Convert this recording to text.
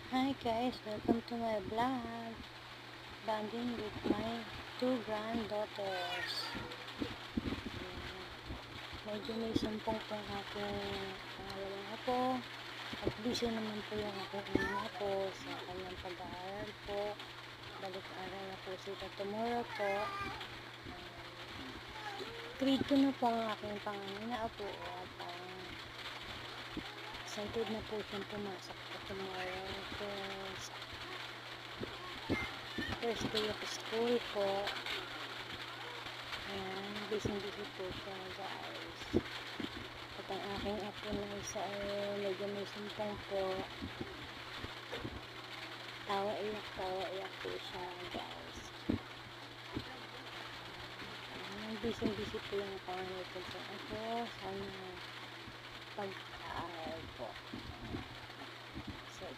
Hi guys, welcome to my vlog. Bonding with my two granddaughters. Medyo may sumpong po ang aking pangalawang apo. At busy naman po yung aking unang apo sa kanyang pag-aaral po. Balik-aral na po sila tomorrow po. Grade 2 na po ang aking panganay na apo. At excited na po siyang pumasok po tomorrow. First day of school po. Ayan, busy po siya guys. At ang aking apo na isa ay medyo may sumpong po. Tawa-iyak po siya guys. Ayan, busy po yung panganay ko sa ako. Sana pag-aaral po.